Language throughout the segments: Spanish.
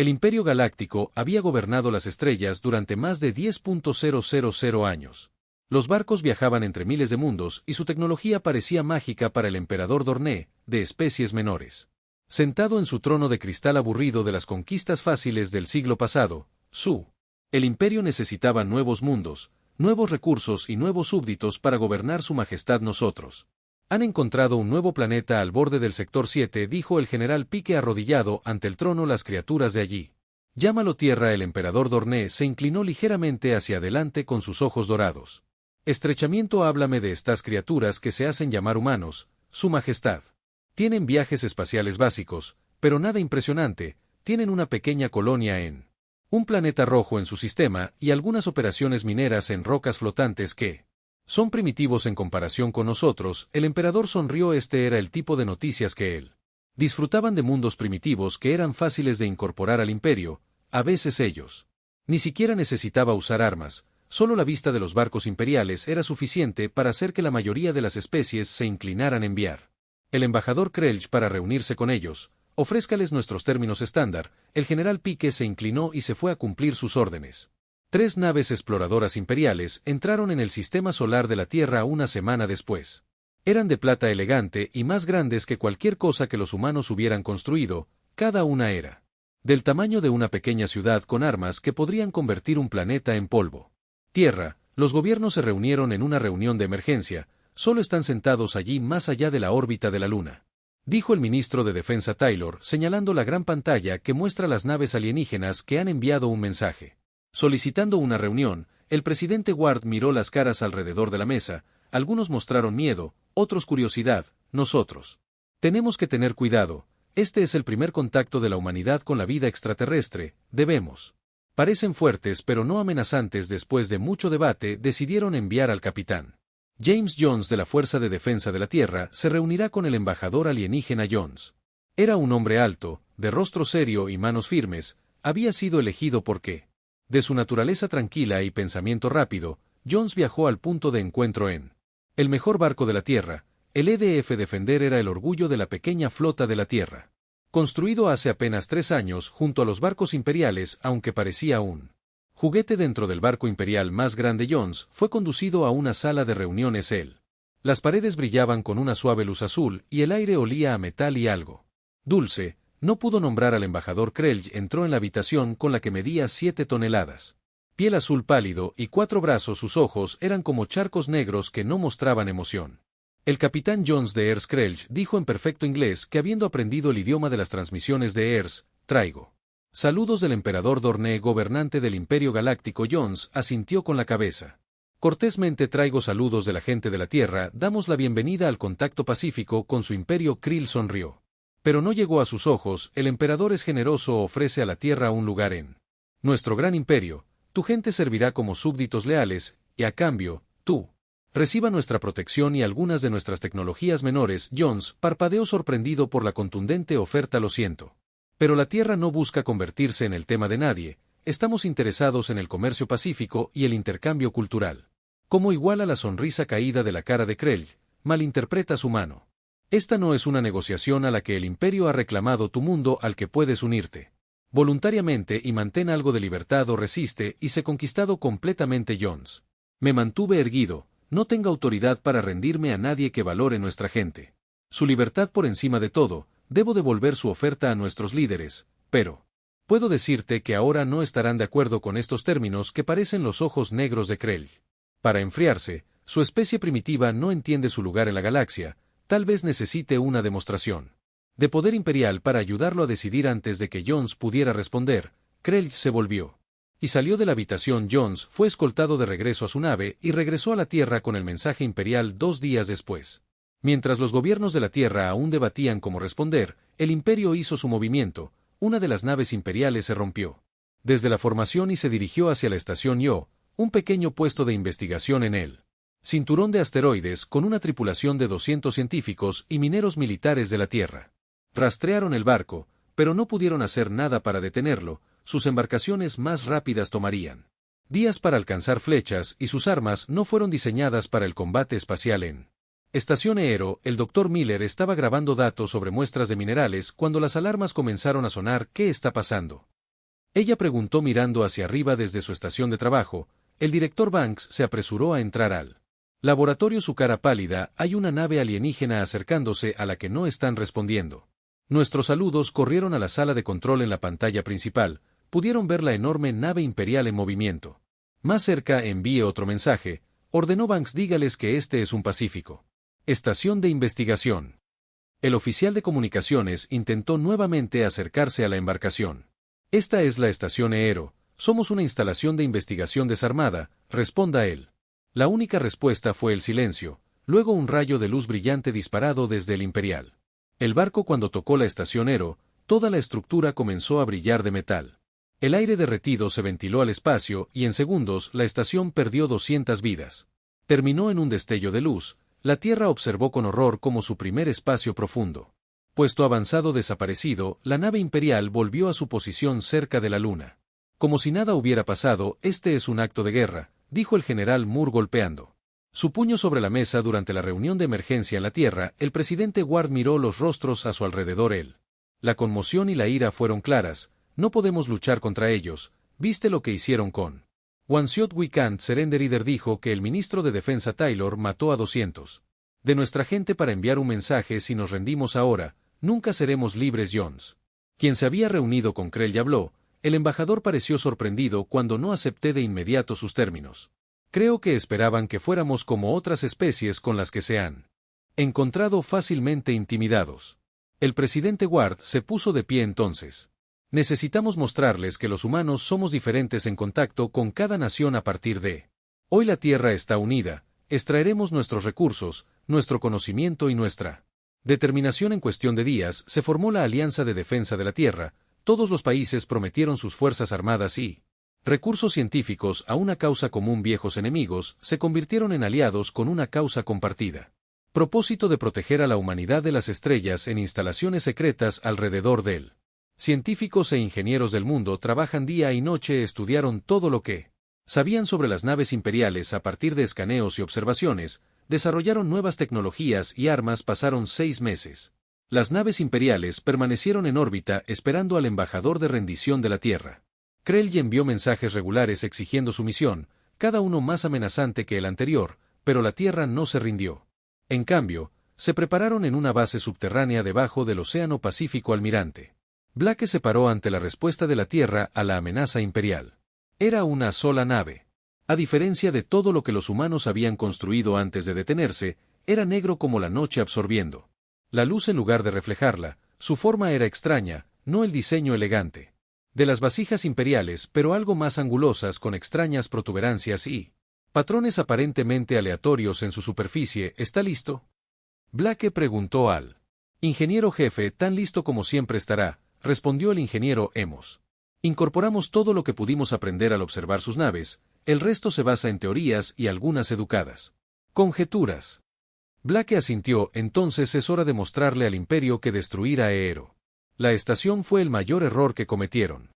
El Imperio Galáctico había gobernado las estrellas durante más de 10.000 años. Los barcos viajaban entre miles de mundos y su tecnología parecía mágica para el emperador Dorné, de especies menores. Sentado en su trono de cristal aburrido de las conquistas fáciles del siglo pasado, el imperio necesitaba nuevos mundos, nuevos recursos y nuevos súbditos para gobernar su majestad nosotros. Han encontrado un nuevo planeta al borde del sector 7, dijo el general Pique arrodillado ante el trono las criaturas de allí. Llámalo Tierra. El emperador Dorné se inclinó ligeramente hacia adelante con sus ojos dorados. Estrechamiento. Háblame de estas criaturas que se hacen llamar humanos, su majestad. Tienen viajes espaciales básicos, pero nada impresionante, tienen una pequeña colonia en un planeta rojo en su sistema y algunas operaciones mineras en rocas flotantes que son primitivos en comparación con nosotros. El emperador sonrió. Este era el tipo de noticias que él disfrutaban, de mundos primitivos que eran fáciles de incorporar al imperio. A veces ellos ni siquiera necesitaba usar armas, solo la vista de los barcos imperiales era suficiente para hacer que la mayoría de las especies se inclinaran a enviar el embajador Krelch para reunirse con ellos. Ofrézcales nuestros términos estándar. El general Pique se inclinó y se fue a cumplir sus órdenes. 3 naves exploradoras imperiales entraron en el sistema solar de la Tierra una semana después. Eran de plata elegante y más grandes que cualquier cosa que los humanos hubieran construido. Cada una era del tamaño de una pequeña ciudad con armas que podrían convertir un planeta en polvo. Tierra. Los gobiernos se reunieron en una reunión de emergencia. Solo están sentados allí más allá de la órbita de la Luna, dijo el ministro de Defensa Taylor, señalando la gran pantalla que muestra las naves alienígenas que han enviado un mensaje. Solicitando una reunión, el presidente Ward miró las caras alrededor de la mesa. Algunos mostraron miedo, otros curiosidad. Nosotros tenemos que tener cuidado. Este es el primer contacto de la humanidad con la vida extraterrestre. Debemos. Parecen fuertes pero no amenazantes. Después de mucho debate, decidieron enviar al capitán James Jones de la Fuerza de Defensa de la Tierra. Se reunirá con el embajador alienígena Jones. Era un hombre alto, de rostro serio y manos firmes. Había sido elegido porque, de su naturaleza tranquila y pensamiento rápido, Jones viajó al punto de encuentro en el mejor barco de la Tierra. El EDF Defender era el orgullo de la pequeña flota de la Tierra. Construido hace apenas 3 años junto a los barcos imperiales, aunque parecía un juguete dentro del barco imperial más grande, Jones fue conducido a una sala de reuniones. Las paredes brillaban con una suave luz azul y el aire olía a metal y algo dulce. No pudo nombrar al embajador Krelch. Entró en la habitación con la que medía 7 toneladas. Piel azul pálido y 4 brazos. Sus ojos eran como charcos negros que no mostraban emoción. El capitán Jones de Ers Krelch dijo en perfecto inglés que, habiendo aprendido el idioma de las transmisiones de Ers, traigo saludos del emperador Dorné, gobernante del Imperio Galáctico. Jones asintió con la cabeza. Cortésmente traigo saludos de la gente de la Tierra. Damos la bienvenida al contacto pacífico con su imperio. Krill sonrió. Pero no llegó a sus ojos. El emperador es generoso. Ofrece a la Tierra un lugar en nuestro gran imperio. Tu gente servirá como súbditos leales, y a cambio, tú reciba nuestra protección y algunas de nuestras tecnologías menores. Jones parpadeó sorprendido por la contundente oferta. Lo siento, pero la Tierra no busca convertirse en el tema de nadie. Estamos interesados en el comercio pacífico y el intercambio cultural. Como iguala la sonrisa caída de la cara de Krelch, malinterpreta su mano. Esta no es una negociación a la que el imperio ha reclamado tu mundo al que puedes unirte voluntariamente y mantén algo de libertad o resiste y sé conquistado completamente. Jones. Me mantuve erguido. No tengo autoridad para rendirme a nadie que valore nuestra gente. Su libertad por encima de todo. Debo devolver su oferta a nuestros líderes, pero puedo decirte que ahora no estarán de acuerdo con estos términos que parecen los ojos negros de Krelch. Para enfriarse, su especie primitiva no entiende su lugar en la galaxia. Tal vez necesite una demostración de poder imperial para ayudarlo a decidir. Antes de que Jones pudiera responder, Krelch se volvió y salió de la habitación. Jones fue escoltado de regreso a su nave y regresó a la Tierra con el mensaje imperial 2 días después. Mientras los gobiernos de la Tierra aún debatían cómo responder, el imperio hizo su movimiento. Una de las naves imperiales se rompió desde la formación y se dirigió hacia la estación Io, un pequeño puesto de investigación en el cinturón de asteroides con una tripulación de 200 científicos y mineros militares de la Tierra. Rastrearon el barco, pero no pudieron hacer nada para detenerlo. Sus embarcaciones más rápidas tomarían días para alcanzar flechas y sus armas no fueron diseñadas para el combate espacial. En Estación Aero, el Dr. Miller estaba grabando datos sobre muestras de minerales cuando las alarmas comenzaron a sonar. ¿Qué está pasando? Ella preguntó mirando hacia arriba desde su estación de trabajo. El director Banks se apresuró a entrar al laboratorio, su cara pálida. Hay una nave alienígena acercándose a la que no están respondiendo. Nuestros saludos corrieron a la sala de control. En la pantalla principal, pudieron ver la enorme nave imperial en movimiento. Más cerca, envíe otro mensaje, ordenó Banks. Dígales que este es un Pacífico. Estación de investigación. El oficial de comunicaciones intentó nuevamente acercarse a la embarcación. Esta es la estación Eero, somos una instalación de investigación desarmada, responda él. La única respuesta fue el silencio, luego un rayo de luz brillante disparado desde el Imperial. El barco, cuando tocó la estación Eero, toda la estructura comenzó a brillar de metal. El aire derretido se ventiló al espacio y en segundos la estación perdió 200 vidas. Terminó en un destello de luz. La Tierra observó con horror como su primer espacio profundo. Puesto avanzado desaparecido, la nave imperial volvió a su posición cerca de la Luna. Como si nada hubiera pasado, este es un acto de guerra, dijo el general Moore golpeando su puño sobre la mesa. Durante la reunión de emergencia en la Tierra, el presidente Ward miró los rostros a su alrededor. La conmoción y la ira fueron claras. No podemos luchar contra ellos. ¿Viste lo que hicieron con One Shot We Can't Surrender? Either dijo que el ministro de Defensa Taylor mató a 200 de nuestra gente para enviar un mensaje: si nos rendimos ahora, nunca seremos libres. Jones, quien se había reunido con Krell, y habló. El embajador pareció sorprendido cuando no acepté de inmediato sus términos. Creo que esperaban que fuéramos como otras especies con las que se han encontrado fácilmente intimidados. El presidente Ward se puso de pie entonces. Necesitamos mostrarles que los humanos somos diferentes en contacto con cada nación a partir de hoy. La Tierra está unida, extraeremos nuestros recursos, nuestro conocimiento y nuestra determinación. En cuestión de días se formó la Alianza de Defensa de la Tierra. Todos los países prometieron sus fuerzas armadas y recursos científicos a una causa común. Viejos enemigos se convirtieron en aliados con una causa compartida. Propósito de proteger a la humanidad de las estrellas en instalaciones secretas alrededor de él. Científicos e ingenieros del mundo trabajan día y noche, estudiaron todo lo que sabían sobre las naves imperiales a partir de escaneos y observaciones, desarrollaron nuevas tecnologías y armas. Pasaron 6 meses. Las naves imperiales permanecieron en órbita esperando al embajador de rendición de la Tierra. Krell envió mensajes regulares exigiendo su misión, cada uno más amenazante que el anterior, pero la Tierra no se rindió. En cambio, se prepararon en una base subterránea debajo del Océano Pacífico. Almirante Black se paró ante la respuesta de la Tierra a la amenaza imperial. Era una sola nave. A diferencia de todo lo que los humanos habían construido antes de detenerse, era negro como la noche, absorbiendo la luz en lugar de reflejarla. Su forma era extraña, no el diseño elegante de las vasijas imperiales, pero algo más angulosas, con extrañas protuberancias y patrones aparentemente aleatorios en su superficie. ¿Está listo?, Black preguntó al ingeniero jefe. Tan listo como siempre estará, respondió el ingeniero. Hemos incorporamos todo lo que pudimos aprender al observar sus naves, el resto se basa en teorías y algunas educadas conjeturas. Black asintió. Entonces es hora de mostrarle al Imperio que destruir a Eero. La estación fue el mayor error que cometieron.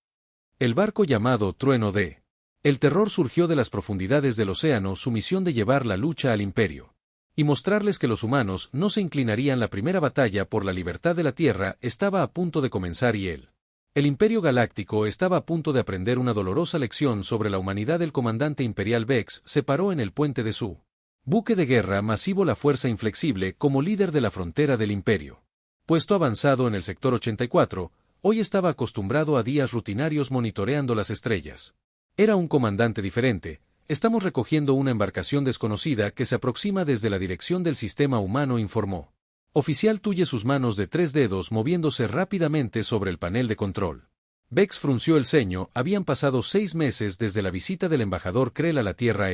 El barco llamado Trueno de el Terror surgió de las profundidades del océano. Su misión de llevar la lucha al Imperio y mostrarles que los humanos no se inclinarían. La primera batalla por la libertad de la Tierra estaba a punto de comenzar y el Imperio Galáctico estaba a punto de aprender una dolorosa lección sobre la humanidad. El comandante imperial Vex se paró en el puente de su buque de guerra masivo, la Fuerza Inflexible, como líder de la frontera del Imperio. Puesto avanzado en el sector 84, hoy estaba acostumbrado a días rutinarios monitoreando las estrellas. Era un comandante diferente. Estamos recogiendo una embarcación desconocida que se aproxima desde la dirección del sistema humano, informó. Oficial, tuye sus manos de 3 dedos moviéndose rápidamente sobre el panel de control. Vex frunció el ceño. Habían pasado 6 meses desde la visita del embajador Krell a la Tierra.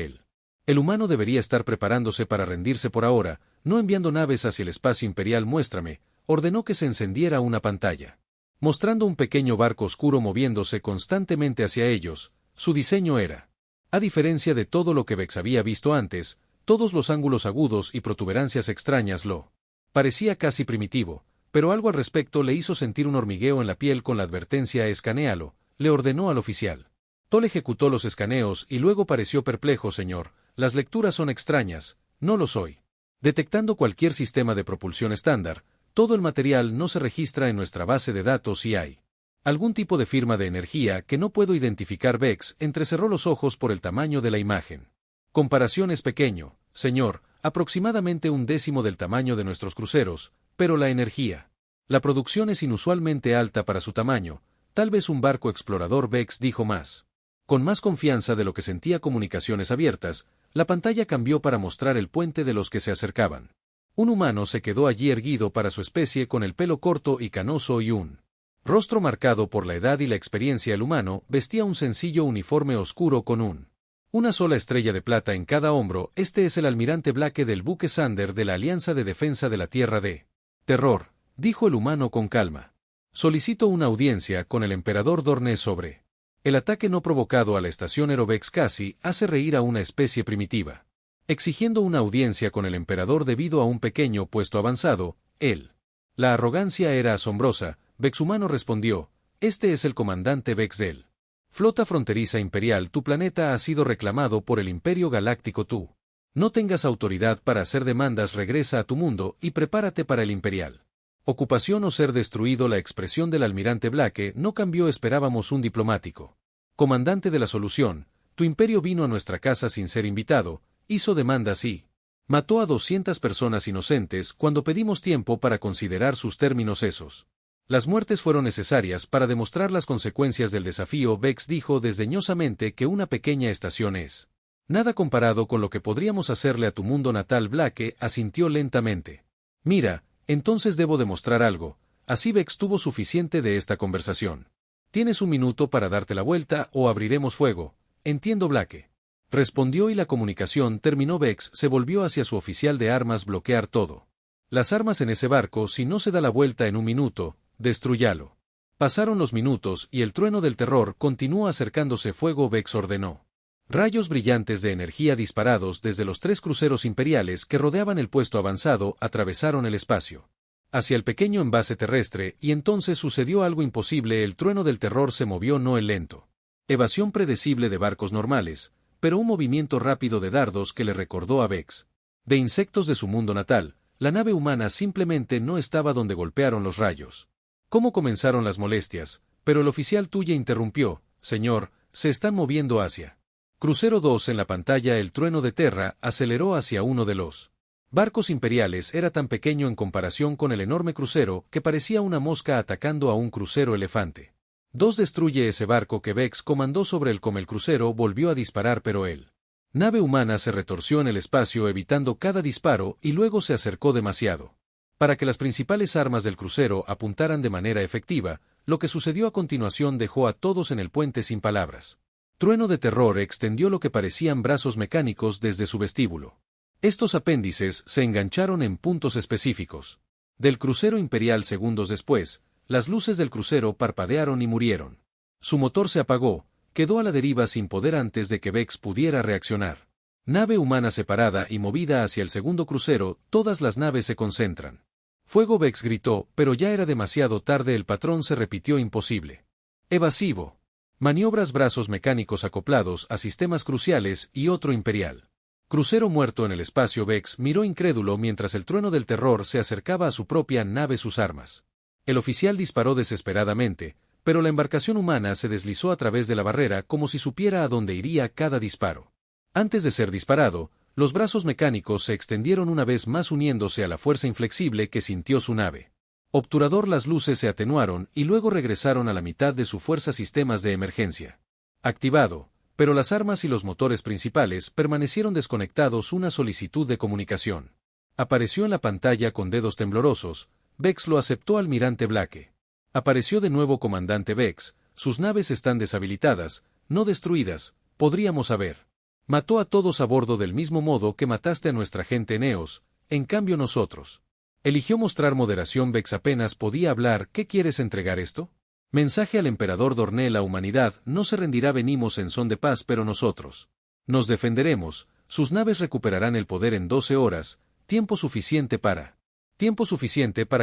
El humano debería estar preparándose para rendirse por ahora, no enviando naves hacia el espacio imperial. Muéstrame, ordenó que se encendiera una pantalla, mostrando un pequeño barco oscuro moviéndose constantemente hacia ellos. Su diseño era, a diferencia de todo lo que Vex había visto antes, todos los ángulos agudos y protuberancias extrañas. Lo parecía casi primitivo, pero algo al respecto le hizo sentir un hormigueo en la piel. Con la advertencia «escanéalo», le ordenó al oficial. Toll ejecutó los escaneos y luego pareció perplejo. Señor, las lecturas son extrañas. No lo soy. Detectando cualquier sistema de propulsión estándar, todo el material no se registra en nuestra base de datos y hay Algún tipo de firma de energía que no puedo identificar. Vex entrecerró los ojos por el tamaño de la imagen. Comparación es pequeño, señor, aproximadamente un décimo del tamaño de nuestros cruceros, pero la energía. La producción es inusualmente alta para su tamaño, tal vez un barco explorador. Vex dijo más. Con más confianza de lo que sentía. Comunicaciones abiertas, la pantalla cambió para mostrar el puente de los que se acercaban. Un humano se quedó allí erguido para su especie con el pelo corto y canoso y un rostro marcado por la edad y la experiencia. El humano vestía un sencillo uniforme oscuro con una sola estrella de plata en cada hombro. Este es el almirante Blake del buque Sander de la Alianza de Defensa de la Tierra de Terror, dijo el humano con calma. Solicito una audiencia con el emperador Dorné sobre el ataque no provocado a la estación Aerovex. Casi hace reír a una especie primitiva. Exigiendo una audiencia con el emperador debido a un pequeño puesto avanzado, él. La arrogancia era asombrosa. Vex humano respondió, este es el comandante Vex del Flota Fronteriza Imperial. Tu planeta ha sido reclamado por el Imperio Galáctico. Tú no tengas autoridad para hacer demandas. Regresa a tu mundo y prepárate para el Imperial. Ocupación o ser destruido. La expresión del almirante Blake no cambió. Esperábamos un diplomático. Comandante de la solución, tu imperio vino a nuestra casa sin ser invitado, hizo demandas y mató a 200 personas inocentes cuando pedimos tiempo para considerar sus términos. Esos. Las muertes fueron necesarias para demostrar las consecuencias del desafío. Vex dijo desdeñosamente que una pequeña estación es nada comparado con lo que podríamos hacerle a tu mundo natal. Blake asintió lentamente. Mira, entonces debo demostrar algo. Así Vex tuvo suficiente de esta conversación. Tienes un minuto para darte la vuelta o abriremos fuego. Entiendo. Blake respondió y la comunicación terminó. Vex se volvió hacia su oficial de armas. Bloquear todo. Las armas en ese barco. Si no se da la vuelta en un minuto, destrúyalo. Pasaron los minutos y el trueno del terror continuó acercándose. Fuego. Vex ordenó. Rayos brillantes de energía disparados desde los 3 cruceros imperiales que rodeaban el puesto avanzado atravesaron el espacio hacia el pequeño envase terrestre, y entonces sucedió algo imposible. El trueno del terror se movió, no el lento evasión predecible de barcos normales, pero un movimiento rápido de dardos que le recordó a Vex de insectos de su mundo natal. La nave humana simplemente no estaba donde golpearon los rayos. ¿Cómo comenzaron las molestias? Pero el oficial tuya interrumpió. Señor, se están moviendo hacia Crucero 2 en la pantalla. El trueno de Terra aceleró hacia uno de los barcos imperiales. Era tan pequeño en comparación con el enorme crucero que parecía una mosca atacando a un crucero elefante. 2 destruye ese barco que Vex comandó sobre él. Como el crucero volvió a disparar, pero él nave humana se retorció en el espacio evitando cada disparo y luego se acercó demasiado para que las principales armas del crucero apuntaran de manera efectiva. Lo que sucedió a continuación dejó a todos en el puente sin palabras. Trueno de terror extendió lo que parecían brazos mecánicos desde su vestíbulo. Estos apéndices se engancharon en puntos específicos del crucero imperial. Segundos después, las luces del crucero parpadearon y murieron. Su motor se apagó. Quedó a la deriva sin poder antes de que Vex pudiera reaccionar. Nave humana separada y movida hacia el segundo crucero. Todas las naves se concentran. Fuego. Vex gritó, pero ya era demasiado tarde. El patrón se repitió. Imposible. Evasivo. Maniobras. Brazos mecánicos acoplados a sistemas cruciales y otro imperial crucero muerto en el espacio. Vex miró incrédulo mientras el trueno del terror se acercaba a su propia nave. Sus armas. El oficial disparó desesperadamente, pero la embarcación humana se deslizó a través de la barrera como si supiera a dónde iría cada disparo. Antes de ser disparado, los brazos mecánicos se extendieron una vez más uniéndose a la fuerza inflexible que sintió su nave. Obturador. Las luces se atenuaron y luego regresaron a la mitad de su fuerza. Sistemas de emergencia activado, pero las armas y los motores principales permanecieron desconectados. Una solicitud de comunicación apareció en la pantalla con dedos temblorosos. Vex lo aceptó. Almirante Blake. Apareció de nuevo. Comandante Vex, sus naves están deshabilitadas, no destruidas. Podríamos haber mató a todos a bordo del mismo modo que mataste a nuestra gente en Eos. En cambio nosotros. Eligió mostrar moderación. Vex apenas podía hablar. ¿Qué quieres entregar esto? Mensaje al emperador Dorné. La humanidad no se rendirá. Venimos en son de paz, pero nosotros nos defenderemos. Sus naves recuperarán el poder en 12 horas, tiempo suficiente para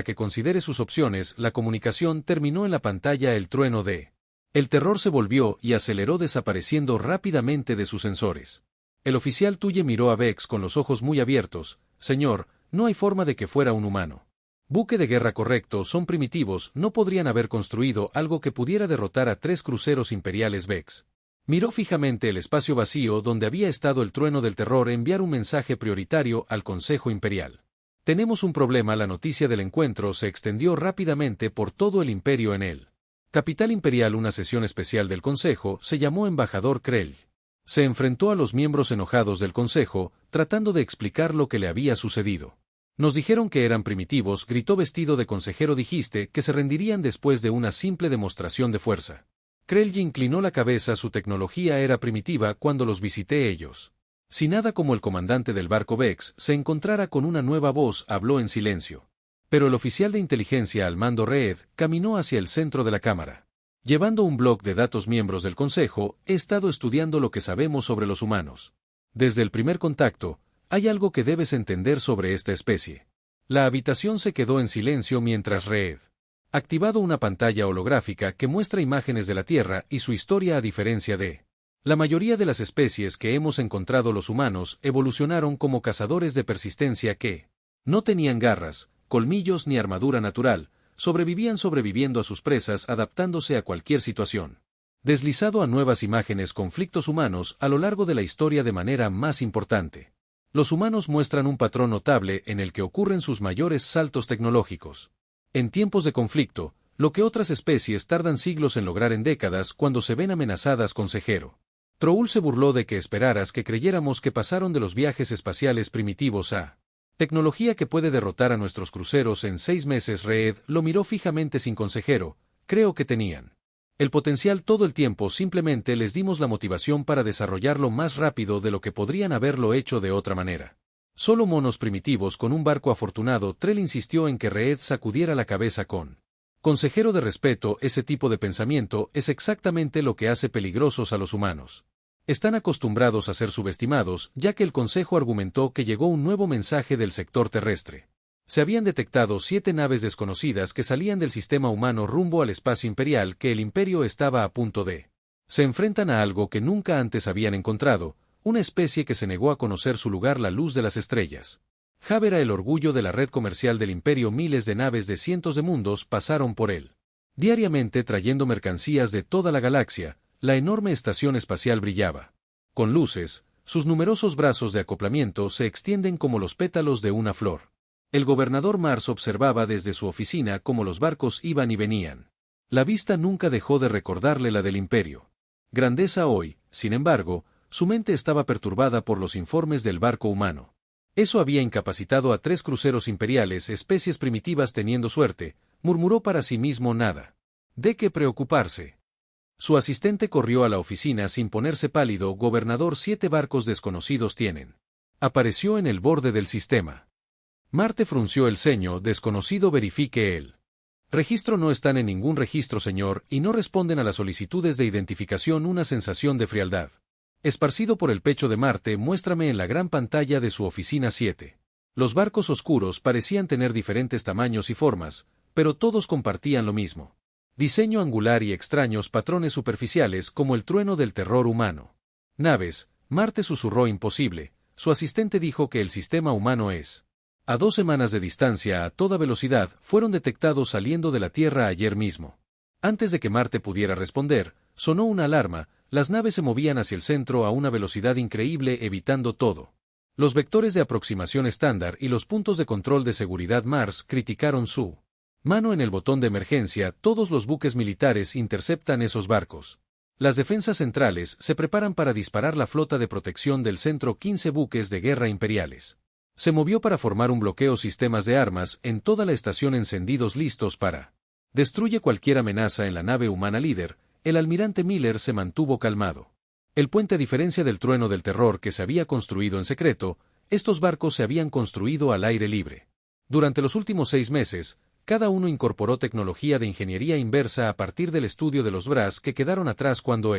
que considere sus opciones. La comunicación terminó en la pantalla. El trueno de el terror se volvió y aceleró desapareciendo rápidamente de sus sensores. El oficial Tuye miró a Vex con los ojos muy abiertos. Señor, no hay forma de que fuera un humano. Buque de guerra correcto, son primitivos, no podrían haber construido algo que pudiera derrotar a 3 cruceros imperiales Vex. Miró fijamente el espacio vacío donde había estado el trueno del terror enviar un mensaje prioritario al Consejo Imperial. Tenemos un problema. La noticia del encuentro se extendió rápidamente por todo el imperio en él. Capital Imperial. Una sesión especial del Consejo se llamó Embajador Krell. Se enfrentó a los miembros enojados del Consejo, tratando de explicar lo que le había sucedido. Nos dijeron que eran primitivos, gritó vestido de consejero. Dijiste que se rendirían después de una simple demostración de fuerza. Krell inclinó la cabeza. Su tecnología era primitiva cuando los visité ellos. Si nada como el comandante del barco Vex se encontrara con una nueva voz, habló en silencio. Pero el oficial de inteligencia al mando Reed caminó hacia el centro de la cámara. Llevando un bloc de datos. Miembros del Consejo, he estado estudiando lo que sabemos sobre los humanos. Desde el primer contacto, hay algo que debes entender sobre esta especie. La habitación se quedó en silencio mientras Reed activado una pantalla holográfica que muestra imágenes de la Tierra y su historia. A diferencia de la mayoría de las especies que hemos encontrado, los humanos evolucionaron como cazadores de persistencia que no tenían garras, colmillos ni armadura natural, sobrevivían sobreviviendo a sus presas, adaptándose a cualquier situación. Deslizado a nuevas imágenes. Conflictos humanos a lo largo de la historia de manera más importante. Los humanos muestran un patrón notable en el que ocurren sus mayores saltos tecnológicos. En tiempos de conflicto, lo que otras especies tardan siglos en lograr en décadas cuando se ven amenazadas. Consejero Troul se burló de que esperaras que creyéramos que pasaron de los viajes espaciales primitivos a tecnología que puede derrotar a nuestros cruceros en 6 meses. Reed lo miró fijamente. Sin consejero, creo que tenían el potencial todo el tiempo, simplemente les dimos la motivación para desarrollarlo más rápido de lo que podrían haberlo hecho de otra manera. Solo monos primitivos con un barco afortunado. Trell insistió en que Reed sacudiera la cabeza con consejero de respeto. Ese tipo de pensamiento es exactamente lo que hace peligrosos a los humanos. Están acostumbrados a ser subestimados, ya que el Consejo argumentó que llegó un nuevo mensaje del sector terrestre. Se habían detectado 7 naves desconocidas que salían del sistema humano rumbo al espacio imperial, que el imperio estaba a punto de. Se enfrentan a algo que nunca antes habían encontrado, una especie que se negó a conocer su lugar. La luz de las estrellas. Hub era el orgullo de la red comercial del imperio. Miles de naves de cientos de mundos pasaron por él diariamente trayendo mercancías de toda la galaxia. La enorme estación espacial brillaba con luces, sus numerosos brazos de acoplamiento se extienden como los pétalos de una flor. El gobernador Mars observaba desde su oficina cómo los barcos iban y venían. La vista nunca dejó de recordarle la del imperio. Grandeza hoy, sin embargo, su mente estaba perturbada por los informes del barco humano. Eso había incapacitado a 3 cruceros imperiales. Especies primitivas teniendo suerte, murmuró para sí mismo. Nada de qué preocuparse. Su asistente corrió a la oficina sin ponerse pálido. Gobernador, 7 barcos desconocidos tienen. Apareció en el borde del sistema. Marte frunció el ceño. Desconocido. Verifique el registro. No están en ningún registro, señor, y no responden a las solicitudes de identificación. Una sensación de frialdad esparcido por el pecho de Marte. Muéstrame en la gran pantalla de su oficina 7. Los barcos oscuros parecían tener diferentes tamaños y formas, pero todos compartían lo mismo. Diseño angular y extraños patrones superficiales como el trueno del terror humano. Naves. Marte susurró. Imposible. Su asistente dijo que el sistema humano es a 2 semanas de distancia a toda velocidad. Fueron detectados saliendo de la Tierra ayer mismo. Antes de que Marte pudiera responder, sonó una alarma. Las naves se movían hacia el centro a una velocidad increíble, evitando todo los vectores de aproximación estándar y los puntos de control de seguridad. Mars criticaron su mano en el botón de emergencia. Todos los buques militares interceptan esos barcos. Las defensas centrales se preparan para disparar. La flota de protección del centro, 15 buques de guerra imperiales, se movió para formar un bloqueo. Sistemas de armas en toda la estación encendidos, listos para destruye cualquier amenaza. En la nave humana líder, el almirante Miller se mantuvo calmado. El puente. A diferencia del trueno del terror que se había construido en secreto, estos barcos se habían construido al aire libre. Durante los últimos 6 meses, cada uno incorporó tecnología de ingeniería inversa a partir del estudio de los Bras que quedaron atrás cuando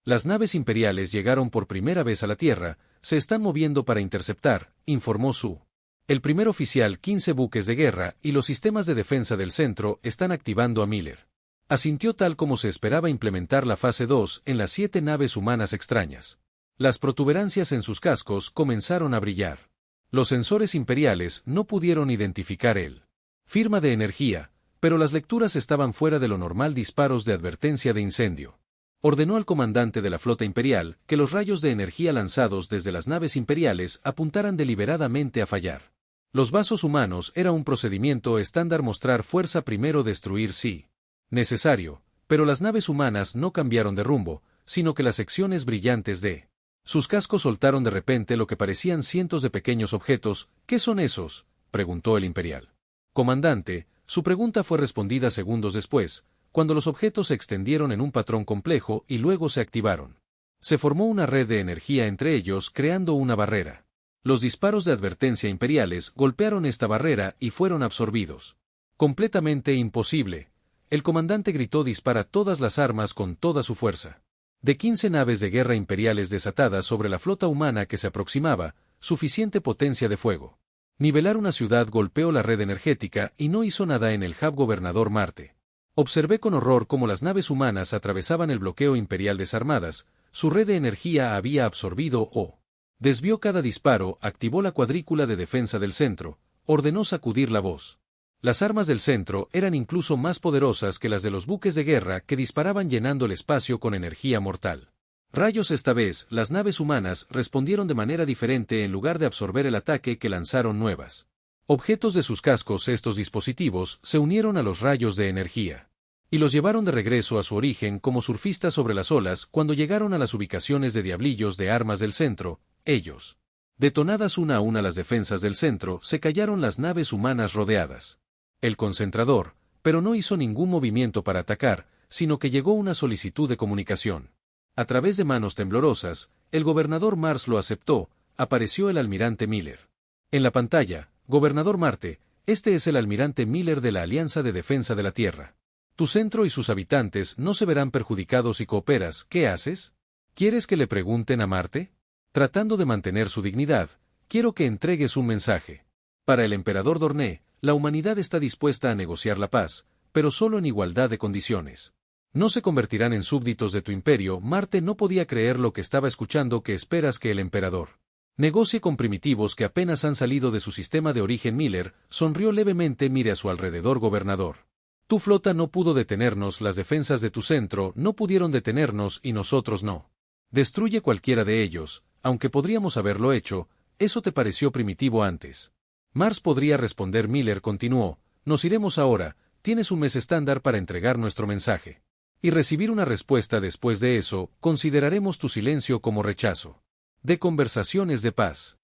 las naves imperiales llegaron por primera vez a la Tierra. Se están moviendo para interceptar, informó Su. El primer oficial. 15 buques de guerra y los sistemas de defensa del centro están activando. A Miller asintió. Tal como se esperaba, implementar la fase 2 en las 7 naves humanas extrañas. Las protuberancias en sus cascos comenzaron a brillar. Los sensores imperiales no pudieron identificar el Firma de energía, pero las lecturas estaban fuera de lo normal. Disparos de advertencia de incendio. Ordenó al comandante de la flota imperial que los rayos de energía lanzados desde las naves imperiales apuntaran deliberadamente a fallar. Los vasos humanos era un procedimiento estándar: mostrar fuerza primero, destruir si necesario, pero las naves humanas no cambiaron de rumbo, sino que las secciones brillantes de sus cascos soltaron de repente lo que parecían cientos de pequeños objetos. ¿Qué son esos?, preguntó el imperial. Comandante, su pregunta fue respondida segundos después, cuando los objetos se extendieron en un patrón complejo y luego se activaron. Se formó una red de energía entre ellos, creando una barrera. Los disparos de advertencia imperiales golpearon esta barrera y fueron absorbidos. Completamente imposible. El comandante gritó: dispara todas las armas con toda su fuerza. De 15 naves de guerra imperiales desatadas sobre la flota humana que se aproximaba, suficiente potencia de fuego. Nivelar una ciudad. Golpeó la red energética y no hizo nada en el hub Gobernador Marte. Observé con horror cómo las naves humanas atravesaban el bloqueo imperial desarmadas. Su red de energía había absorbido o desvió cada disparo. Activó la cuadrícula de defensa del centro. Ordenó sacudir la voz. Las armas del centro eran incluso más poderosas que las de los buques de guerra que disparaban, llenando el espacio con energía mortal. Rayos. Esta vez, las naves humanas respondieron de manera diferente. En lugar de absorber el ataque, que lanzaron nuevas objetos de sus cascos, estos dispositivos se unieron a los rayos de energía y los llevaron de regreso a su origen, como surfistas sobre las olas cuando llegaron a las ubicaciones de diablillos de armas del centro. Ellos. Detonadas una a una las defensas del centro, se callaron las naves humanas rodeadas. El concentrador, pero no hizo ningún movimiento para atacar, sino que llegó una solicitud de comunicación. A través de manos temblorosas, el gobernador Mars lo aceptó. Apareció el almirante Miller. En la pantalla: Gobernador Marte, este es el almirante Miller de la Alianza de Defensa de la Tierra. Tu centro y sus habitantes no se verán perjudicados si cooperas. ¿Qué haces? ¿Quieres que le pregunten a Marte? Tratando de mantener su dignidad, quiero que entregues un mensaje. Para el emperador Dorné, la humanidad está dispuesta a negociar la paz, pero solo en igualdad de condiciones. No se convertirán en súbditos de tu imperio. Marte no podía creer lo que estaba escuchando. ¿Qué esperas que el emperador negocie con primitivos que apenas han salido de su sistema de origen? Miller sonrió levemente. Mire a su alrededor, gobernador. Tu flota no pudo detenernos, las defensas de tu centro no pudieron detenernos y nosotros no. Destruye cualquiera de ellos, aunque podríamos haberlo hecho. ¿Eso te pareció primitivo antes? Mars podría responder. Miller continuó: nos iremos ahora. Tienes un mes estándar para entregar nuestro mensaje y recibir una respuesta. Después de eso, consideraremos tu silencio como rechazo de conversaciones de paz.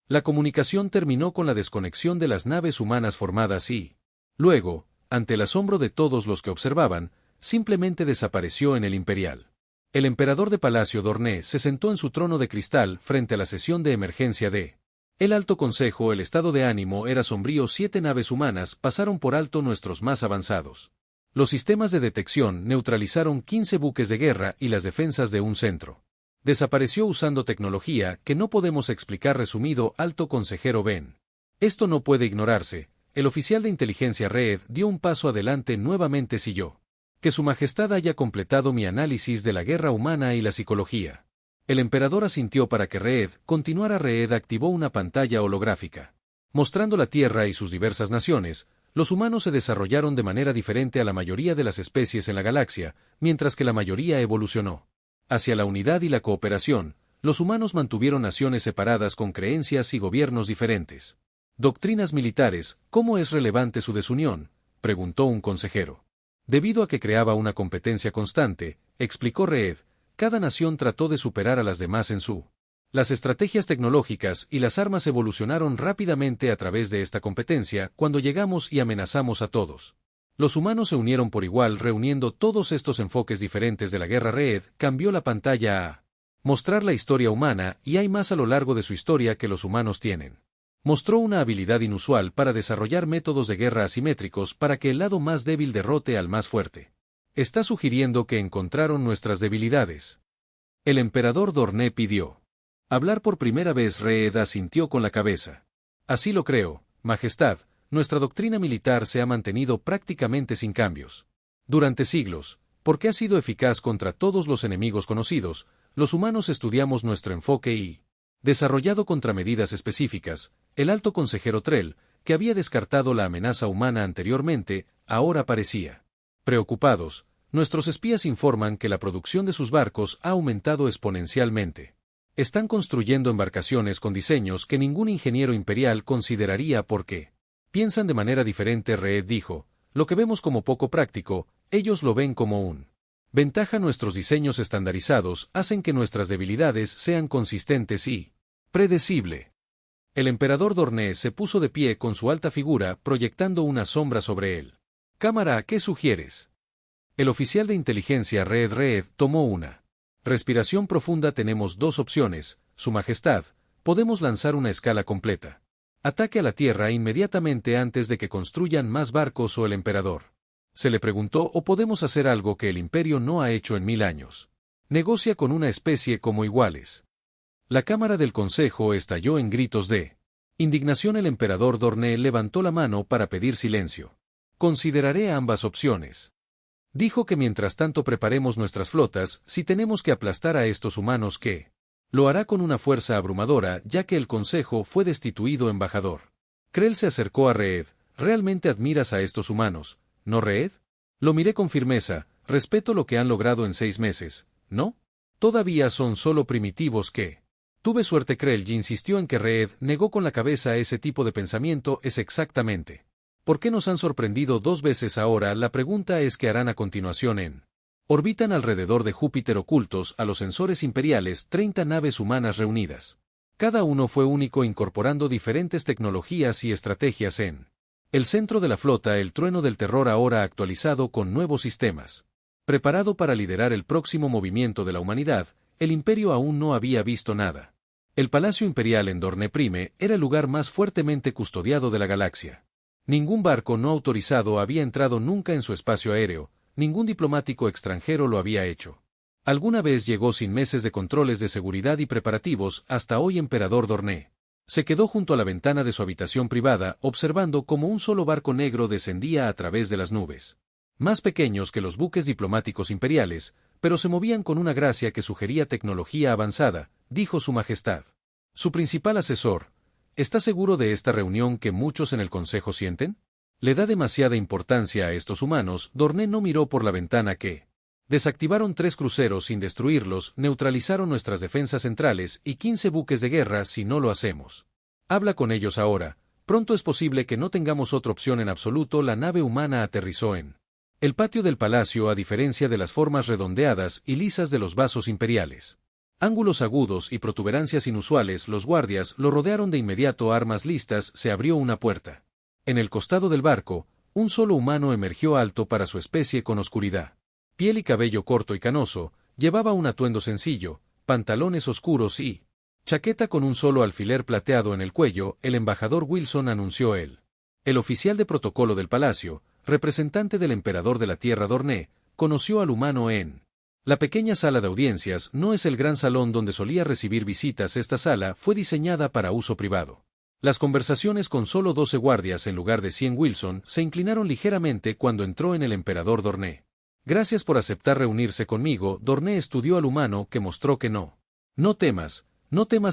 La comunicación terminó con la desconexión de las naves humanas formadas y, luego, ante el asombro de todos los que observaban, simplemente desapareció en el Imperial. El emperador de Palacio Dorné se sentó en su trono de cristal frente a la sesión de emergencia de el Alto Consejo. El estado de ánimo era sombrío. 7 naves humanas pasaron por alto nuestros más avanzados. Los sistemas de detección neutralizaron 15 buques de guerra y las defensas de un centro. Desapareció usando tecnología que no podemos explicar. Resumido, Alto Consejero Ben. Esto no puede ignorarse. El oficial de inteligencia Reed dio un paso adelante. Nuevamente siguió. Que su majestad haya completado mi análisis de la guerra humana y la psicología. El emperador asintió para que Reed continuara. Reed activó una pantalla holográfica. Mostrando la Tierra y sus diversas naciones. Los humanos se desarrollaron de manera diferente a la mayoría de las especies en la galaxia, mientras que la mayoría evolucionó hacia la unidad y la cooperación. Los humanos mantuvieron naciones separadas con creencias y gobiernos diferentes. Doctrinas militares. ¿Cómo es relevante su desunión?, preguntó un consejero. Debido a que creaba una competencia constante, explicó Reed, cada nación trató de superar a las demás en su. Las estrategias tecnológicas y las armas evolucionaron rápidamente a través de esta competencia cuando llegamos y amenazamos a todos. Los humanos se unieron por igual reuniendo todos estos enfoques diferentes de la guerra. Reed cambió la pantalla a mostrar la historia humana y hay más a lo largo de su historia que los humanos tienen. Mostró una habilidad inusual para desarrollar métodos de guerra asimétricos para que el lado más débil derrote al más fuerte. Está sugiriendo que encontraron nuestras debilidades. El emperador Dorné pidió hablar por primera vez. Reed asintió con la cabeza. Así lo creo, Majestad. Nuestra doctrina militar se ha mantenido prácticamente sin cambios durante siglos, porque ha sido eficaz contra todos los enemigos conocidos. Los humanos estudiamos nuestro enfoque y desarrollado contramedidas específicas. El alto consejero Trell, que había descartado la amenaza humana anteriormente, ahora parecía. Preocupados, nuestros espías informan que la producción de sus barcos ha aumentado exponencialmente. Están construyendo embarcaciones con diseños que ningún ingeniero imperial consideraría porque piensan de manera diferente. Reed dijo, lo que vemos como poco práctico, ellos lo ven como un ventaja. Nuestros diseños estandarizados hacen que nuestras debilidades sean consistentes y predecible. El emperador Dorné se puso de pie con su alta figura proyectando una sombra sobre él. Cámara, ¿qué sugieres? El oficial de inteligencia Reed tomó una respiración profunda. Tenemos dos opciones, Su Majestad, podemos lanzar una escala completa. Ataque a la Tierra inmediatamente antes de que construyan más barcos o el emperador. Se le preguntó, o podemos hacer algo que el imperio no ha hecho en 1000 años. Negocia con una especie como iguales. La Cámara del Consejo estalló en gritos de indignación. El emperador Dorné levantó la mano para pedir silencio. Consideraré ambas opciones. Dijo que mientras tanto preparemos nuestras flotas, si tenemos que aplastar a estos humanos que lo hará con una fuerza abrumadora, ya que el Consejo fue destituido embajador. Krell se acercó a Reed. ¿Realmente admiras a estos humanos, no, Reed? Lo miré con firmeza. Respeto lo que han logrado en 6 meses, ¿no? Todavía son solo primitivos que... Tuve suerte. Krell insistió en que Reed negó con la cabeza. Ese tipo de pensamiento es exactamente. ¿Por qué nos han sorprendido 2 veces ahora? La pregunta es qué harán a continuación. Orbitan alrededor de Júpiter ocultos a los sensores imperiales 30 naves humanas reunidas. Cada uno fue único, incorporando diferentes tecnologías y estrategias en el centro de la flota. El trueno del terror ahora actualizado con nuevos sistemas. Preparado para liderar el próximo movimiento de la humanidad, el imperio aún no había visto nada. El Palacio Imperial en Dorne Prime era el lugar más fuertemente custodiado de la galaxia. Ningún barco no autorizado había entrado nunca en su espacio aéreo, ningún diplomático extranjero lo había hecho. Alguna vez llegó sin meses de controles de seguridad y preparativos. Hasta hoy emperador Dorné se quedó junto a la ventana de su habitación privada observando cómo un solo barco negro descendía a través de las nubes. Más pequeños que los buques diplomáticos imperiales, pero se movían con una gracia que sugería tecnología avanzada, dijo Su Majestad. Su principal asesor, ¿está seguro de esta reunión que muchos en el Consejo sienten? ¿Le da demasiada importancia a estos humanos? Dorné no miró por la ventana. Que desactivaron 3 cruceros sin destruirlos, neutralizaron nuestras defensas centrales y 15 buques de guerra si no lo hacemos. Habla con ellos ahora. Pronto es posible que no tengamos otra opción en absoluto. La nave humana aterrizó en el patio del palacio, a diferencia de las formas redondeadas y lisas de los vasos imperiales. Ángulos agudos y protuberancias inusuales. Los guardias lo rodearon de inmediato, armas listas. Se abrió una puerta. En el costado del barco, un solo humano emergió alto para su especie con oscuridad. Piel y cabello corto y canoso, llevaba un atuendo sencillo, pantalones oscuros y chaqueta con un solo alfiler plateado en el cuello. El embajador Wilson, anunció él. El oficial de protocolo del palacio, representante del emperador de la Tierra Dorné, conoció al humano en la pequeña sala de audiencias. No es el gran salón donde solía recibir visitas. Esta sala fue diseñada para uso privado. Las conversaciones con solo 12 guardias en lugar de 100. Wilson se inclinaron ligeramente cuando entró en el emperador Dorné. Gracias por aceptar reunirse conmigo. Dorné estudió al humano, que mostró que no. No temas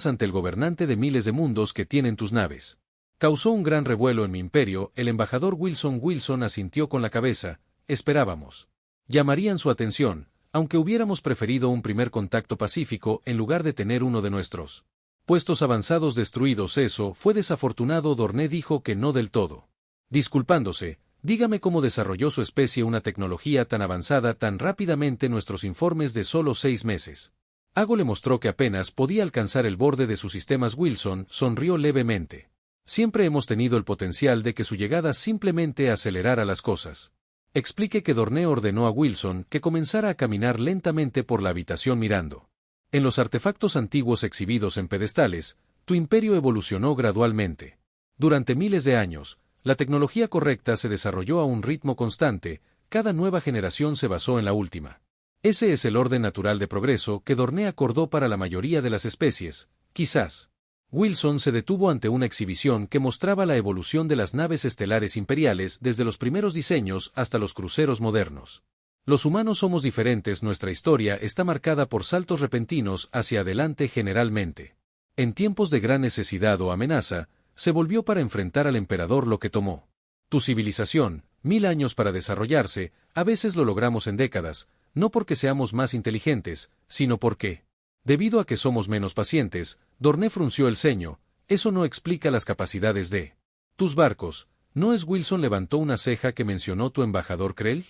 ante el gobernante de miles de mundos que tienen tus naves. Causó un gran revuelo en mi imperio. El embajador Wilson asintió con la cabeza. Esperábamos. Llamarían su atención, aunque hubiéramos preferido un primer contacto pacífico en lugar de tener uno de nuestros puestos avanzados destruidos. Eso fue desafortunado. Dorné dijo que no del todo. Disculpándose, dígame cómo desarrolló su especie una tecnología tan avanzada tan rápidamente. Nuestros informes de solo 6 meses. Ago le mostró que apenas podía alcanzar el borde de sus sistemas. Wilson sonrió levemente. Siempre hemos tenido el potencial de que su llegada simplemente acelerara las cosas. Explique que Dorné ordenó a Wilson que comenzara a caminar lentamente por la habitación mirando. En los artefactos antiguos exhibidos en pedestales, tu imperio evolucionó gradualmente. Durante miles de años, la tecnología correcta se desarrolló a un ritmo constante. Cada nueva generación se basó en la última. Ese es el orden natural de progreso que Dorné acordó para la mayoría de las especies, quizás. Wilson se detuvo ante una exhibición que mostraba la evolución de las naves estelares imperiales desde los primeros diseños hasta los cruceros modernos. Los humanos somos diferentes. Nuestra historia está marcada por saltos repentinos hacia adelante generalmente. En tiempos de gran necesidad o amenaza, se volvió para enfrentar al emperador, lo que tomó tu civilización 1000 años para desarrollarse. A veces lo logramos en décadas, no porque seamos más inteligentes, sino porque, debido a que somos menos pacientes. Dorné frunció el ceño. Eso no explica las capacidades de tus barcos. ¿No es? Wilson levantó una ceja. ¿Que mencionó tu embajador Krell?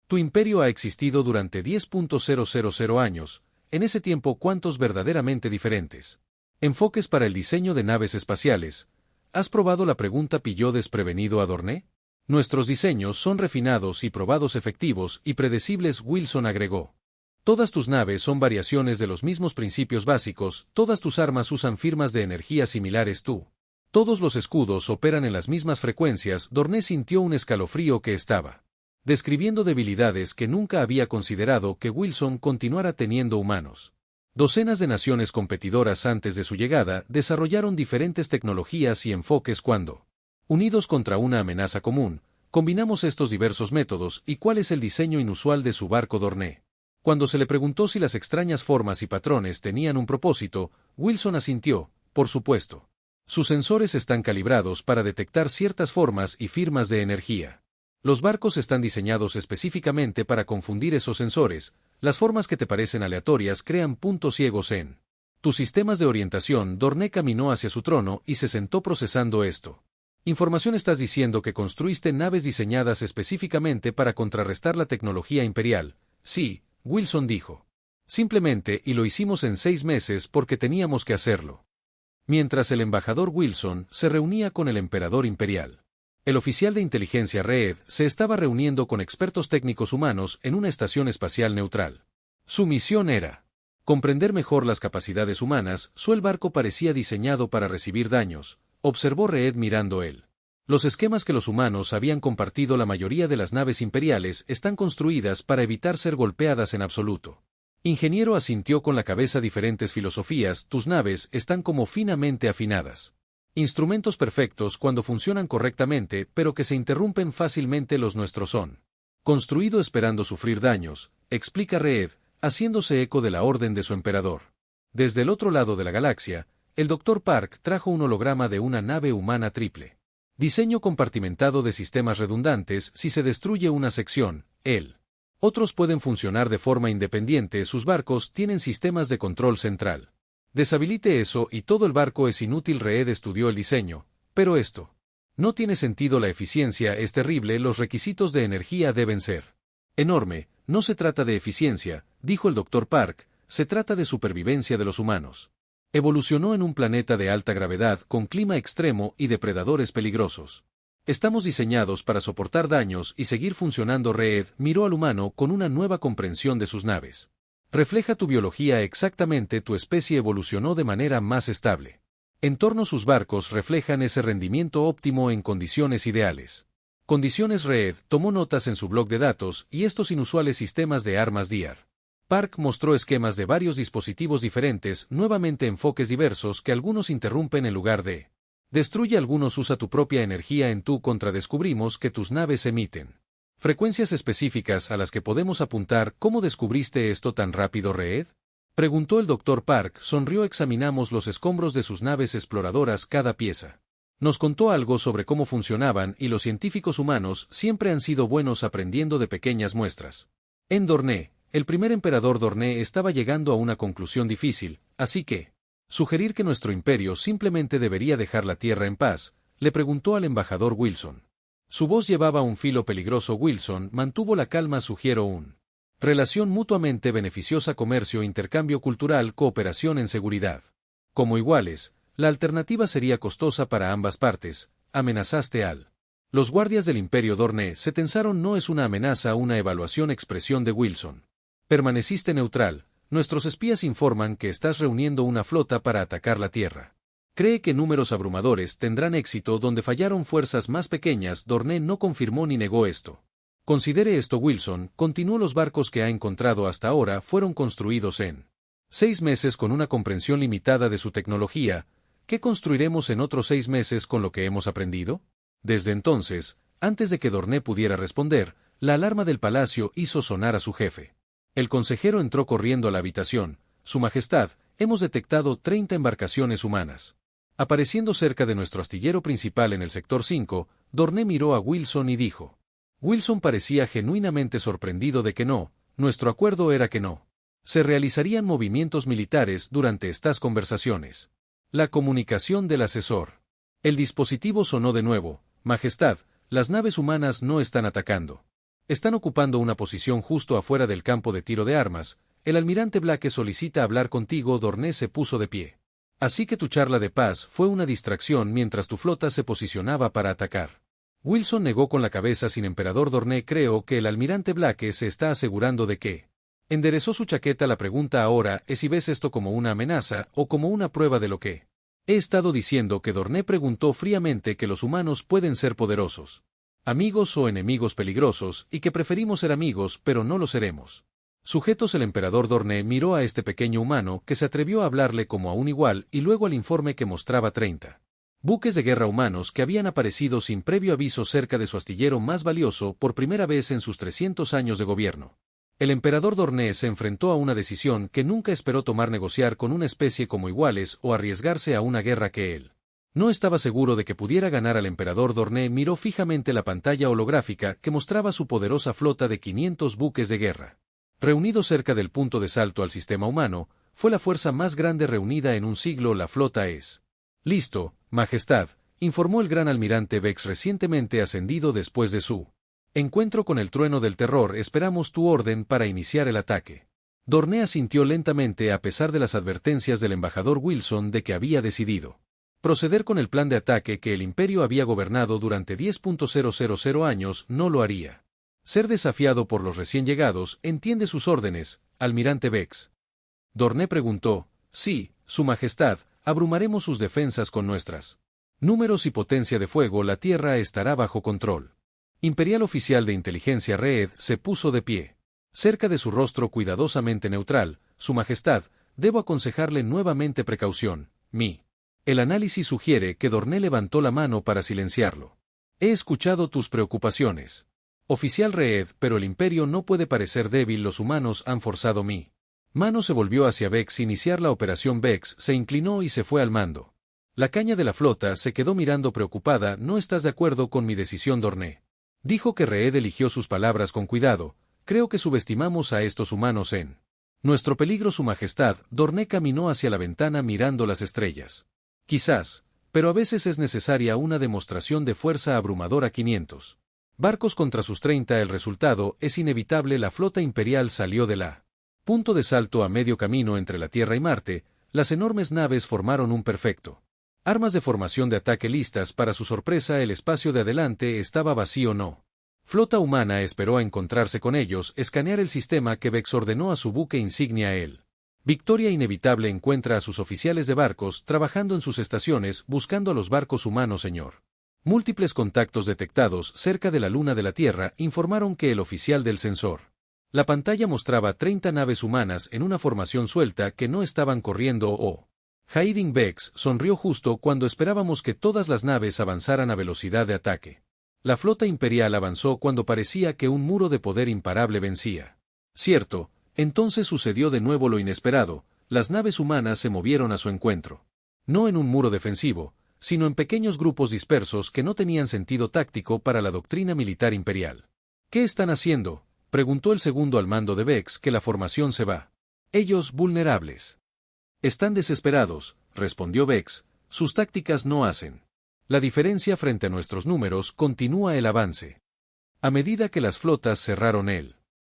Tu imperio ha existido durante 10.000 años. En ese tiempo, ¿cuántos verdaderamente diferentes enfoques para el diseño de naves espaciales has probado? La pregunta pilló desprevenido a Dorné. Nuestros diseños son refinados y probados, efectivos y predecibles, Wilson agregó. Todas tus naves son variaciones de los mismos principios básicos, todas tus armas usan firmas de energía similares. Todos los escudos operan en las mismas frecuencias. Dorné sintió un escalofrío que estaba describiendo debilidades que nunca había considerado que Wilson continuara teniendo. Humanos. Docenas de naciones competidoras antes de su llegada desarrollaron diferentes tecnologías y enfoques cuando, unidos contra una amenaza común, combinamos estos diversos métodos. ¿Y cuál es el diseño inusual de su barco? Dorné. Cuando se le preguntó si las extrañas formas y patrones tenían un propósito, Wilson asintió. Por supuesto. Sus sensores están calibrados para detectar ciertas formas y firmas de energía. Los barcos están diseñados específicamente para confundir esos sensores. Las formas que te parecen aleatorias crean puntos ciegos en tus sistemas de orientación. Dorné caminó hacia su trono y se sentó procesando esto. Información. Estás diciendo que construiste naves diseñadas específicamente para contrarrestar la tecnología imperial. Sí, Wilson dijo. Simplemente, y lo hicimos en 6 meses porque teníamos que hacerlo. Mientras el embajador Wilson se reunía con el emperador imperial, el oficial de inteligencia Reed se estaba reuniendo con expertos técnicos humanos en una estación espacial neutral. Su misión era comprender mejor las capacidades humanas. El barco parecía diseñado para recibir daños, observó Reed mirando él. Los esquemas que los humanos habían compartido. La mayoría de las naves imperiales están construidas para evitar ser golpeadas en absoluto. Ingeniero asintió con la cabeza. Diferentes filosofías. Tus naves están como finamente afinadas. Instrumentos perfectos cuando funcionan correctamente, pero que se interrumpen fácilmente. Los nuestros son construido esperando sufrir daños, explica Reed, haciéndose eco de la orden de su emperador. Desde el otro lado de la galaxia, el Dr. Park trajo un holograma de una nave humana triple. Diseño compartimentado de sistemas redundantes. Si se destruye una sección, otros pueden funcionar de forma independiente. Sus barcos tienen sistemas de control central. Deshabilite eso y todo el barco es inútil. Reed estudió el diseño, pero esto no tiene sentido. La eficiencia es terrible. Los requisitos de energía deben ser enorme. No se trata de eficiencia, dijo el Dr. Park, se trata de supervivencia de los humanos. Evolucionó en un planeta de alta gravedad con clima extremo y depredadores peligrosos. Estamos diseñados para soportar daños y seguir funcionando. Reed miró al humano con una nueva comprensión de sus naves. Refleja tu biología exactamente. Tu especie evolucionó de manera más estable. En torno sus barcos reflejan ese rendimiento óptimo en condiciones ideales. Condiciones. Reed tomó notas en su blog de datos y estos inusuales sistemas de armas DIAR. Park mostró esquemas de varios dispositivos diferentes, nuevamente enfoques diversos que algunos interrumpen en lugar de destruye. Algunos usa tu propia energía en tu contra. Descubrimos que tus naves emiten frecuencias específicas a las que podemos apuntar. ¿Cómo descubriste esto tan rápido? Reed preguntó el Dr. Park. Sonrió. Examinamos los escombros de sus naves exploradoras. Cada pieza nos contó algo sobre cómo funcionaban y los científicos humanos siempre han sido buenos aprendiendo de pequeñas muestras. En Dorné, el primer emperador Dorné estaba llegando a una conclusión difícil, así que sugerir que nuestro imperio simplemente debería dejar la Tierra en paz. Le preguntó al embajador Wilson. Su voz llevaba un filo peligroso. Wilson mantuvo la calma. Sugiero un relación mutuamente beneficiosa, comercio, intercambio cultural, cooperación en seguridad. Como iguales, la alternativa sería costosa para ambas partes. Amenazaste al. Los guardias del Imperio Dorné se tensaron. No es una amenaza, una evaluación. Expresión de Wilson. Permaneciste neutral. Nuestros espías informan que estás reuniendo una flota para atacar la Tierra. Cree que números abrumadores tendrán éxito donde fallaron fuerzas más pequeñas. Dorné no confirmó ni negó esto. Considere esto, Wilson, continuó. Los barcos que ha encontrado hasta ahora fueron construidos en 6 meses con una comprensión limitada de su tecnología. ¿Qué construiremos en otros 6 meses con lo que hemos aprendido? Desde entonces, antes de que Dorné pudiera responder, la alarma del palacio hizo sonar a su jefe. El consejero entró corriendo a la habitación. Su Majestad, hemos detectado 30 embarcaciones humanas. Apareciendo cerca de nuestro astillero principal en el sector 5, Dorné miró a Wilson y dijo. Wilson parecía genuinamente sorprendido de que nuestro acuerdo era que no se realizarían movimientos militares durante estas conversaciones. La comunicación del asesor. El dispositivo sonó de nuevo. Majestad, las naves humanas no están atacando. Están ocupando una posición justo afuera del campo de tiro de armas. El almirante Blake solicita hablar contigo. Dorné se puso de pie. Así que tu charla de paz fue una distracción mientras tu flota se posicionaba para atacar. Wilson negó con la cabeza. Sin emperador Dorné, creo que el almirante Blake se está asegurando de que... Enderezó su chaqueta. La pregunta ahora es si ves esto como una amenaza o como una prueba de lo que he estado diciendo. Que Dorné preguntó fríamente que los humanos pueden ser poderosos, amigos o enemigos peligrosos, y que preferimos ser amigos pero no lo seremos. Sujetos. El emperador Dorné miró a este pequeño humano que se atrevió a hablarle como a un igual y luego al informe que mostraba 30 buques de guerra humanos que habían aparecido sin previo aviso cerca de su astillero más valioso por primera vez en sus 300 años de gobierno. El emperador Dorné se enfrentó a una decisión que nunca esperó tomar: negociar con una especie como iguales o arriesgarse a una guerra que él no estaba seguro de que pudiera ganar. Al emperador Dorné miró fijamente la pantalla holográfica que mostraba su poderosa flota de 500 buques de guerra. Reunidos cerca del punto de salto al sistema humano, fue la fuerza más grande reunida en un siglo. La flota es listo, Majestad, informó el gran almirante Vex recientemente ascendido después de su encuentro con el trueno del terror. Esperamos tu orden para iniciar el ataque. Dorné asintió lentamente a pesar de las advertencias del embajador Wilson de que había decidido proceder con el plan de ataque que el imperio había gobernado durante 10.000 años. No lo haría ser desafiado por los recién llegados. ¿Entiende sus órdenes, almirante Vex? Dorné preguntó. Sí, su majestad, abrumaremos sus defensas con nuestras números y potencia de fuego. La tierra estará bajo control. Imperial oficial de inteligencia Reed se puso de pie. Cerca de su rostro cuidadosamente neutral, su majestad, debo aconsejarle nuevamente precaución, El análisis sugiere que Dorné levantó la mano para silenciarlo. He escuchado tus preocupaciones, oficial Reed, pero el imperio no puede parecer débil. Los humanos han forzado mi mano. Se volvió hacia Vex. Iniciar la operación. Vex se inclinó y se fue al mando. La caña de la flota se quedó mirando preocupada. ¿No estás de acuerdo con mi decisión, Dorné? Dijo que Reed eligió sus palabras con cuidado. Creo que subestimamos a estos humanos en nuestro peligro. Su majestad. Dorné caminó hacia la ventana mirando las estrellas. Quizás, pero a veces es necesaria una demostración de fuerza abrumadora. 500 barcos contra sus 30. El resultado es inevitable. La flota imperial salió de la punto de salto a medio camino entre la Tierra y Marte. Las enormes naves formaron un perfecto armas de formación de ataque listas. Para su sorpresa, el espacio de adelante estaba vacío. No flota humana esperó a encontrarse con ellos. Escanear el sistema que Vex ordenó a su buque insignia. El Victoria inevitable encuentra a sus oficiales de barcos trabajando en sus estaciones buscando a los barcos humanos. Señor. Múltiples contactos detectados cerca de la luna de la Tierra informaron que el oficial del sensor. La pantalla mostraba 30 naves humanas en una formación suelta que no estaban corriendo. Haydn Vex sonrió justo cuando esperábamos que todas las naves avanzaran a velocidad de ataque. La flota imperial avanzó cuando parecía que un muro de poder imparable vencía. Cierto, entonces sucedió de nuevo lo inesperado. Las naves humanas se movieron a su encuentro. No en un muro defensivo, sino en pequeños grupos dispersos que no tenían sentido táctico para la doctrina militar imperial. ¿Qué están haciendo?, preguntó el segundo al mando de Vex. Que la formación se va. Ellos vulnerables. Están desesperados, respondió Vex, sus tácticas no hacen la diferencia frente a nuestros números. Continúa el avance. A medida que las flotas cerraron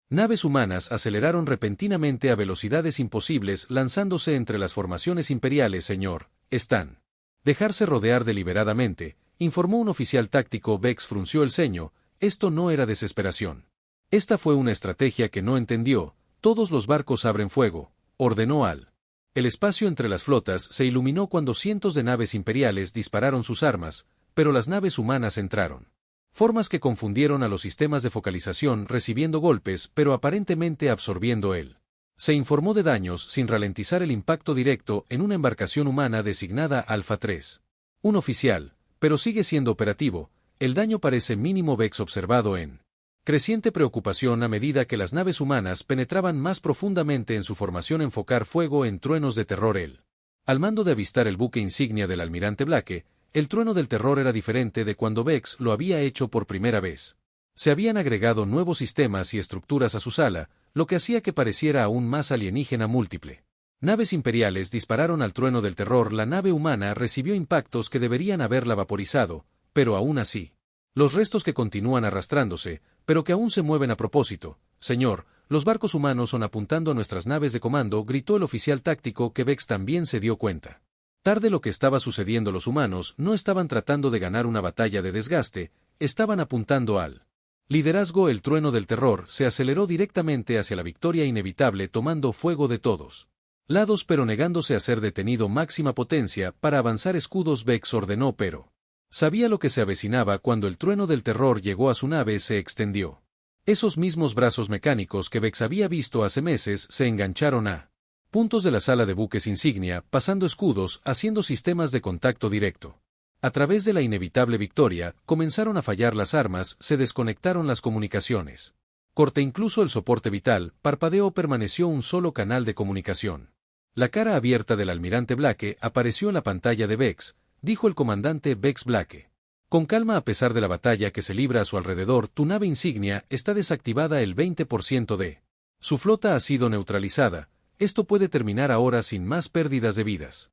naves humanas aceleraron repentinamente a velocidades imposibles lanzándose entre las formaciones imperiales. Señor, están dejarse rodear deliberadamente, informó un oficial táctico. Vex frunció el ceño. Esto no era desesperación. Esta fue una estrategia que no entendió. Todos los barcos abren fuego, ordenó al. El espacio entre las flotas se iluminó cuando cientos de naves imperiales dispararon sus armas, pero las naves humanas entraron. Formas que confundieron a los sistemas de focalización, recibiendo golpes pero aparentemente absorbiendo él. Se informó de daños sin ralentizar el impacto directo en una embarcación humana designada Alpha 3. Un oficial, pero sigue siendo operativo. El daño parece mínimo. Vex observado en creciente preocupación a medida que las naves humanas penetraban más profundamente en su formación. Enfocar fuego en truenos de terror. El Al mando de avistar el buque insignia del almirante Blake, el trueno del terror era diferente de cuando Vex lo había hecho por primera vez. Se habían agregado nuevos sistemas y estructuras a su sala, lo que hacía que pareciera aún más alienígena múltiple. Naves imperiales dispararon al trueno del terror. La nave humana recibió impactos que deberían haberla vaporizado, pero aún así. Los restos que continúan arrastrándose, pero que aún se mueven a propósito. Señor, los barcos humanos son apuntando a nuestras naves de comando, gritó el oficial táctico que Vex también se dio cuenta. Tarde lo que estaba sucediendo. Los humanos no estaban tratando de ganar una batalla de desgaste, estaban apuntando al liderazgo. El trueno del terror se aceleró directamente hacia la victoria inevitable, tomando fuego de todos lados pero negándose a ser detenido. Máxima potencia para avanzar. Escudos, Vex ordenó, pero sabía lo que se avecinaba. Cuando el trueno del terror llegó a su nave, se extendió. Esos mismos brazos mecánicos que Vex había visto hace meses se engancharon a puntos de la sala de buques insignia, pasando escudos, haciendo sistemas de contacto directo. A través de la inevitable victoria, comenzaron a fallar las armas, se desconectaron las comunicaciones. Corte incluso el soporte vital, parpadeó. Permaneció un solo canal de comunicación. La cara abierta del almirante Blake apareció en la pantalla de Vex, dijo el comandante Vex Blake. Con calma, a pesar de la batalla que se libra a su alrededor, tu nave insignia está desactivada. El 20% de su flota ha sido neutralizada. Esto puede terminar ahora sin más pérdidas de vidas.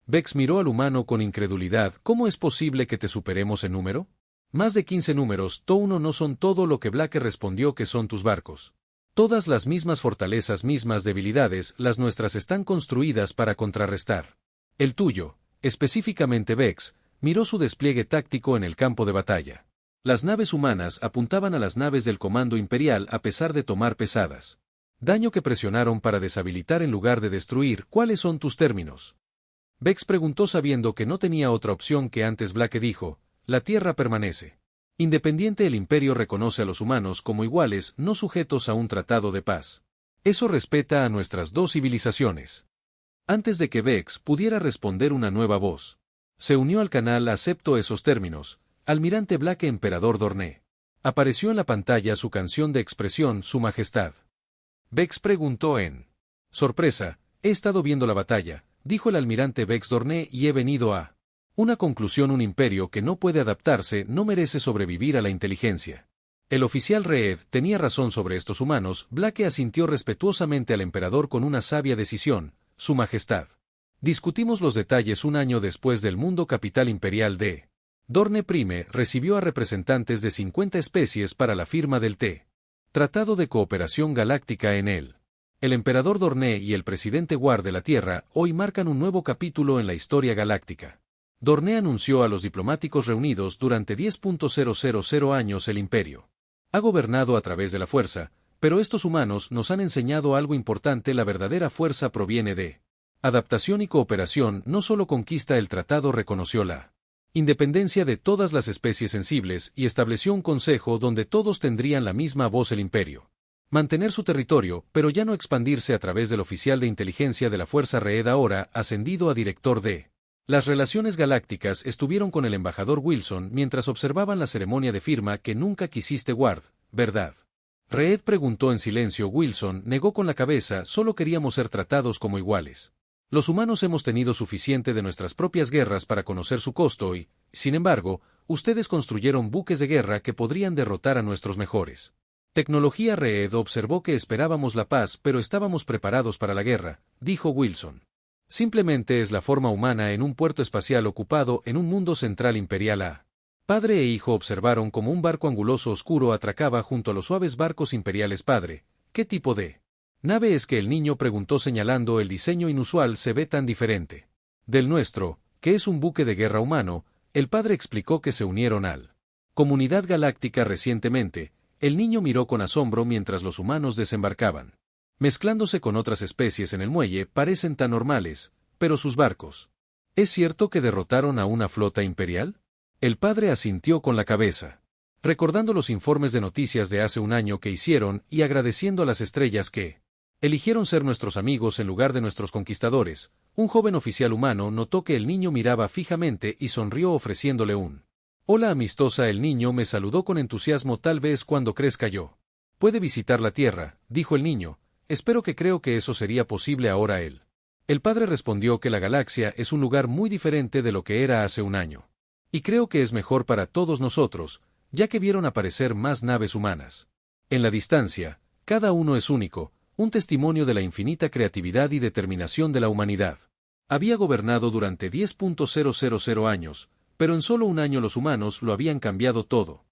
Vex miró al humano con incredulidad. ¿Cómo es posible que te superemos en número? Más de 15 números, Touno no son todo lo que Blake respondió que son tus barcos. Todas las mismas fortalezas, mismas debilidades, las nuestras están construidas para contrarrestar. El tuyo, específicamente Vex, miró su despliegue táctico en el campo de batalla. Las naves humanas apuntaban a las naves del Comando Imperial a pesar de tomar pesadas daño que presionaron para deshabilitar en lugar de destruir. ¿Cuáles son tus términos? Vex preguntó sabiendo que no tenía otra opción que antes. Blake dijo, la Tierra permanece independiente. El Imperio reconoce a los humanos como iguales, no sujetos a un tratado de paz. Eso respeta a nuestras dos civilizaciones. Antes de que Vex pudiera responder, una nueva voz se unió al canal. Acepto esos términos, almirante Blake. Emperador Dorné. Apareció en la pantalla su canción de expresión, Su Majestad. Vex preguntó en sorpresa, he estado viendo la batalla, dijo el almirante Vex Dorné, y he venido a una conclusión. Un imperio que no puede adaptarse no merece sobrevivir a la inteligencia. El oficial Reed tenía razón sobre estos humanos. Blake asintió respetuosamente al emperador con una sabia decisión, Su Majestad. Discutimos los detalles. Un año después del mundo capital imperial de Dorne Prime recibió a representantes de 50 especies para la firma del Tratado de Cooperación Galáctica en él. El emperador Dorné y el presidente War de la Tierra hoy marcan un nuevo capítulo en la historia galáctica. Dorné anunció a los diplomáticos reunidos durante 10.000 años. El imperio ha gobernado a través de la fuerza, pero estos humanos nos han enseñado algo importante. La verdadera fuerza proviene de adaptación y cooperación. No solo conquista. El tratado reconoció la independencia de todas las especies sensibles y estableció un consejo donde todos tendrían la misma voz. El imperio mantener su territorio, pero ya no expandirse. A través del oficial de inteligencia de la Fuerza Reed, ahora ascendido a director de las relaciones galácticas, estuvieron con el embajador Wilson mientras observaban la ceremonia de firma. Que nunca quisiste Ward, ¿verdad? Reed preguntó en silencio. Wilson negó con la cabeza. Solo queríamos ser tratados como iguales. Los humanos hemos tenido suficiente de nuestras propias guerras para conocer su costo y, sin embargo, ustedes construyeron buques de guerra que podrían derrotar a nuestros mejores tecnología. Reed observó que esperábamos la paz, pero estábamos preparados para la guerra, dijo Wilson. Simplemente es la forma humana en un puerto espacial ocupado en un mundo central imperial. A padre e hijo observaron como un barco anguloso oscuro atracaba junto a los suaves barcos imperiales. Padre, ¿qué tipo de nave es que? El niño preguntó señalando el diseño inusual. Se ve tan diferente del nuestro, que es un buque de guerra humano. El padre explicó que se unieron al comunidad galáctica recientemente. El niño miró con asombro mientras los humanos desembarcaban, mezclándose con otras especies en el muelle. Parecen tan normales, pero sus barcos. ¿Es cierto que derrotaron a una flota imperial? El padre asintió con la cabeza, recordando los informes de noticias de hace un año que hicieron y agradeciendo a las estrellas que eligieron ser nuestros amigos en lugar de nuestros conquistadores. Un joven oficial humano notó que el niño miraba fijamente y sonrió ofreciéndole un hola amistosa. El niño me saludó con entusiasmo. Tal vez cuando crezca yo puede visitar la Tierra, dijo el niño. Espero que creo que eso sería posible ahora. El El padre respondió que la galaxia es un lugar muy diferente de lo que era hace un año. Y creo que es mejor para todos nosotros, ya que vieron aparecer más naves humanas. En la distancia, cada uno es único, un testimonio de la infinita creatividad y determinación de la humanidad. Había gobernado durante 10.000 años, pero en solo un año los humanos lo habían cambiado todo.